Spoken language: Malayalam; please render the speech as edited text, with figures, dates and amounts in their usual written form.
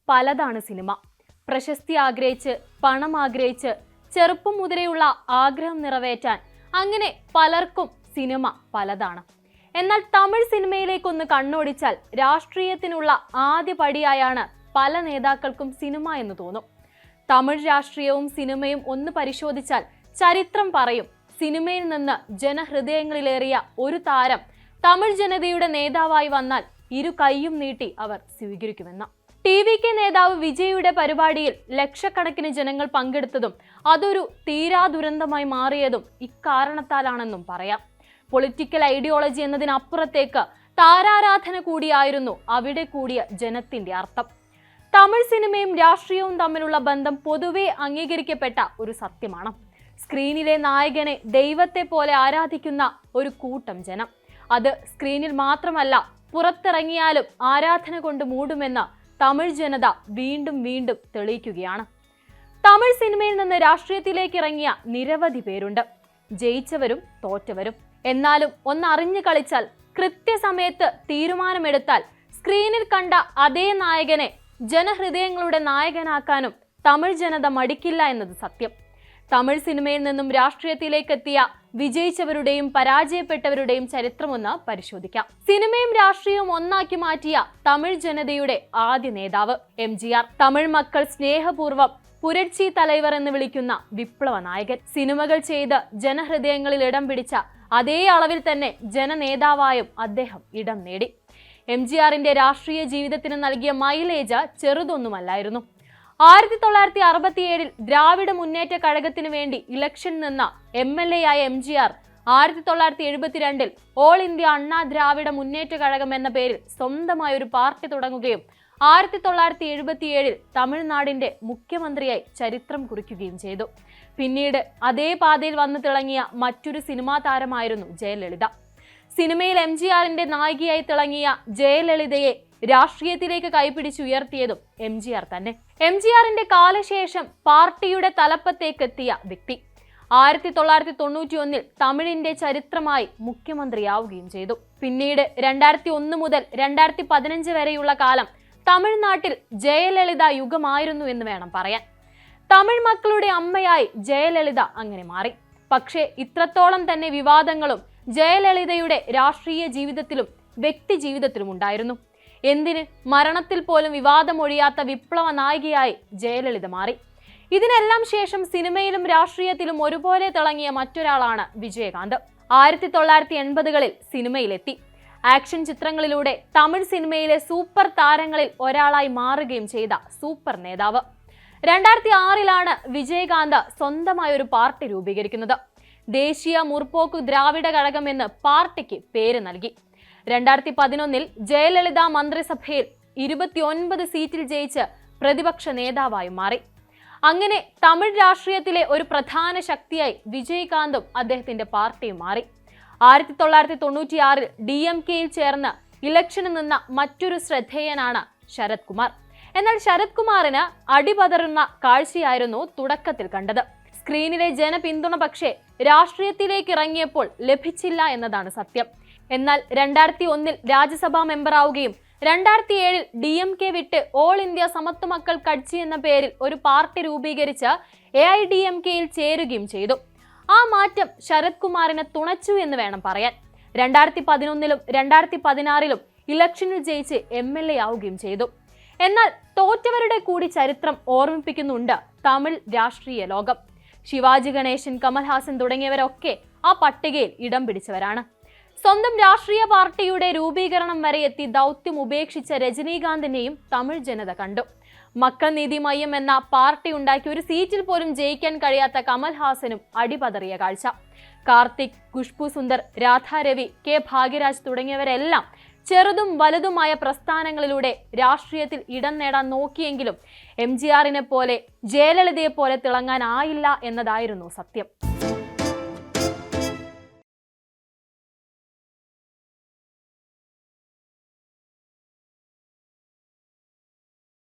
പലതാണ് സിനിമ. പ്രശസ്തി ആഗ്രഹിച്ച്, പണം ആഗ്രഹിച്ച്, ചെറുപ്പം മുതലെയുള്ള ആഗ്രഹം നിറവേറ്റാൻ അങ്ങനെ പലർക്കും സിനിമ പലതാണ്. എന്നാൽ തമിഴ് സിനിമയിലേക്കൊന്ന് കണ്ണോടിച്ചാൽ രാഷ്ട്രീയത്തിനുള്ള ആദ്യ പടിയായാണ് പല നേതാക്കൾക്കും സിനിമ എന്ന് തോന്നും. തമിഴ് രാഷ്ട്രീയവും സിനിമയും ഒന്ന് പരിശോധിച്ചാൽ ചരിത്രം പറയും, സിനിമയിൽ നിന്ന് ജനഹൃദയങ്ങളിലേറിയ ഒരു താരം തമിഴ് ജനതയുടെ നേതാവായി വന്നാൽ ഇരു കൈയും നീട്ടി അവർ സ്വീകരിക്കുമെന്ന്. TVK നേതാവ് വിജയുടെ പരിപാടിയിൽ ലക്ഷക്കണക്കിന് ജനങ്ങൾ പങ്കെടുത്തതും അതൊരു തീരാ ദുരന്തമായി മാറിയതും ഇക്കാരണത്താലാണെന്നും പറയാം. പൊളിറ്റിക്കൽ ഐഡിയോളജി എന്നതിനപ്പുറത്തേക്ക് താരാരാധന കൂടിയായിരുന്നു അവിടെ കൂടിയ ജനത്തിന്റെ അർത്ഥം. തമിഴ് സിനിമയും രാഷ്ട്രീയവും തമ്മിലുള്ള ബന്ധം പൊതുവെ അംഗീകരിക്കപ്പെട്ട ഒരു സത്യമാണ്. സ്ക്രീനിലെ നായകനെ ദൈവത്തെ പോലെ ആരാധിക്കുന്ന ഒരു കൂട്ടം ജനം. അത് സ്ക്രീനിൽ മാത്രമല്ല, പുറത്തിറങ്ങിയാലും ആരാധന കൊണ്ട് മൂടുമെന്ന് തമിഴ് ജനത വീണ്ടും വീണ്ടും തെളിയിക്കുകയാണ്. തമിഴ് സിനിമയിൽ നിന്ന് രാഷ്ട്രീയത്തിലേക്ക് ഇറങ്ങിയ നിരവധി പേരുണ്ട്, ജയിച്ചവരും തോറ്റവരും. എന്നാലും ഒന്നറിഞ്ഞു കളിച്ചാൽ, കൃത്യസമയത്ത് തീരുമാനമെടുത്താൽ സ്ക്രീനിൽ കണ്ട അതേ നായകനെ ജനഹൃദയങ്ങളുടെ നായകനാക്കാനും തമിഴ് ജനത മടിക്കില്ല എന്നത് സത്യം. തമിഴ് സിനിമയിൽ നിന്നും രാഷ്ട്രീയത്തിലേക്ക് എത്തിയ വിജയിച്ചവരുടെയും പരാജയപ്പെട്ടവരുടെയും ചരിത്രമൊന്ന് പരിശോധിക്കാം. സിനിമയും രാഷ്ട്രീയവും ഒന്നാക്കി മാറ്റിയ തമിഴ് ജനതയുടെ ആദ്യ നേതാവ് MGR. തമിഴ് മക്കൾ സ്നേഹപൂർവ്വം പുരട്ചി തലൈവർ എന്ന് വിളിക്കുന്ന വിപ്ലവ നായകൻ. സിനിമകൾ ചെയ്ത് ജനഹൃദയങ്ങളിൽ ഇടം പിടിച്ച അതേ അളവിൽ തന്നെ ജനനേതാവായും അദ്ദേഹം ഇടം നേടി. MGRന്റെ രാഷ്ട്രീയ ജീവിതത്തിന് നൽകിയ മൈലേജ് ചെറുതൊന്നുമല്ലായിരുന്നു. 1967 ദ്രാവിഡ മുന്നേറ്റ കഴകത്തിനു വേണ്ടി ഇലക്ഷൻ നിന്ന MLA ആയ MGR 1972 ഓൾ ഇന്ത്യ അണ്ണാ ദ്രാവിഡ മുന്നേറ്റ കഴകം എന്ന പേരിൽ സ്വന്തമായ ഒരു പാർട്ടി തുടങ്ങുകയും 1977 തമിഴ്നാടിന്റെ മുഖ്യമന്ത്രിയായി ചരിത്രം കുറിക്കുകയും ചെയ്തു. പിന്നീട് അതേ പാതയിൽ വന്നു തിളങ്ങിയ മറ്റൊരു സിനിമാ താരമായിരുന്നു ജയലളിത. സിനിമയിൽ MGRന്റെ നായികയായി തിളങ്ങിയ ജയലളിതയെ രാഷ്ട്രീയത്തിലേക്ക് കൈപിടിച്ചുയർത്തിയതും MGR തന്നെ. MGRന്റെ കാലശേഷം പാർട്ടിയുടെ തലപ്പത്തേക്കെത്തിയ വ്യക്തി. 1991 തമിഴിന്റെ ചരിത്രമായി മുഖ്യമന്ത്രിയാവുകയും ചെയ്തു. പിന്നീട് 2001 മുതൽ 2015 വരെയുള്ള കാലം തമിഴ്നാട്ടിൽ ജയലളിത യുഗമായിരുന്നു എന്ന് വേണം പറയാൻ. തമിഴ് മക്കളുടെ അമ്മയായി ജയലളിത അങ്ങനെ മാറി. പക്ഷേ ഇത്രത്തോളം തന്നെ വിവാദങ്ങളും ജയലളിതയുടെ രാഷ്ട്രീയ ജീവിതത്തിലും വ്യക്തി ജീവിതത്തിലും ഉണ്ടായിരുന്നു. എന്തിന്, മരണത്തിൽ പോലും വിവാദമൊഴിയാത്ത വിപ്ലവ നായികയായി ജയലളിത മാറി. ഇതിനെല്ലാം ശേഷം സിനിമയിലും രാഷ്ട്രീയത്തിലും ഒരുപോലെ തിളങ്ങിയ മറ്റൊരാളാണ് വിജയകാന്ത്. 1980കളിൽ സിനിമയിലെത്തി. ആക്ഷൻ ചിത്രങ്ങളിലൂടെ തമിഴ് സിനിമയിലെ സൂപ്പർ താരങ്ങളിൽ ഒരാളായി മാറുകയും ചെയ്ത സൂപ്പർ നേതാവ്. 2006 വിജയകാന്ത് സ്വന്തമായ ഒരു പാർട്ടി രൂപീകരിക്കുന്നത്. ദേശീയ മുർപോക്ക് ദ്രാവിഡ കഴകം എന്ന് പാർട്ടിക്ക് പേര് നൽകി. 2011 ജയലളിത മന്ത്രിസഭയിൽ 29 സീറ്റിൽ ജയിച്ച് പ്രതിപക്ഷ നേതാവായി മാറി. അങ്ങനെ തമിഴ് രാഷ്ട്രീയത്തിലെ ഒരു പ്രധാന ശക്തിയായി വിജയകാന്തും അദ്ദേഹത്തിന്റെ പാർട്ടിയും മാറി. 1996 DMKയിൽ ചേർന്ന് ഇലക്ഷന് നിന്ന മറ്റൊരു ശ്രദ്ധേയനാണ് ശരത് കുമാർ. എന്നാൽ ശരത് കുമാറിന് അടിപതറുന്ന കാഴ്ചയായിരുന്നു തുടക്കത്തിൽ കണ്ടത്. സ്ക്രീനിലെ ജനപിന്തുണ പക്ഷേ രാഷ്ട്രീയത്തിലേക്ക് ഇറങ്ങിയപ്പോൾ ലഭിച്ചില്ല എന്നതാണ് സത്യം. എന്നാൽ 2001 രാജ്യസഭാ മെമ്പറാവുകയും 2007 DMK വിട്ട് ഓൾ ഇന്ത്യ സമത്വ മക്കൾ കട്സി എന്ന പേരിൽ ഒരു പാർട്ടി രൂപീകരിച്ച് AIDMKയിൽ ചേരുകയും ചെയ്തു. ആ മാറ്റം ശരത് കുമാറിനെ തുണച്ചു എന്ന് വേണം പറയാൻ. 2011 2016 ഇലക്ഷനിൽ ജയിച്ച് MLA ആവുകയും ചെയ്തു. എന്നാൽ തോറ്റവരുടെ കൂടി ചരിത്രം ഓർമ്മിപ്പിക്കുന്നുണ്ട് തമിഴ് രാഷ്ട്രീയ ലോകം. ശിവാജി ഗണേശൻ, കമൽഹാസൻ തുടങ്ങിയവരൊക്കെ ആ പട്ടികയിൽ ഇടം പിടിച്ചവരാണ്. സ്വന്തം രാഷ്ട്രീയ പാർട്ടിയുടെ രൂപീകരണം വരെ എത്തി ദൗത്യം ഉപേക്ഷിച്ച രജനീകാന്തിനെയും തമിഴ് ജനത കണ്ടു. മക്കൾ നീതി മയ്യം എന്ന പാർട്ടി ഉണ്ടാക്കി ഒരു സീറ്റിൽ പോലും ജയിക്കാൻ കഴിയാത്ത കമൽഹാസനും അടിപതറിയ കാഴ്ച. കാർത്തിക്, ഖുഷ്ബു സുന്ദർ, രാധാരവി, K ഭാഗ്യരാജ് തുടങ്ങിയവരെല്ലാം ചെറുതും വലുതുമായ പ്രസ്ഥാനങ്ങളിലൂടെ രാഷ്ട്രീയത്തിൽ ഇടം നേടാൻ നോക്കിയെങ്കിലും MGRനെ പോലെ ജയലളിതയെ പോലെ തിളങ്ങാനായില്ല എന്നതായിരുന്നു സത്യം.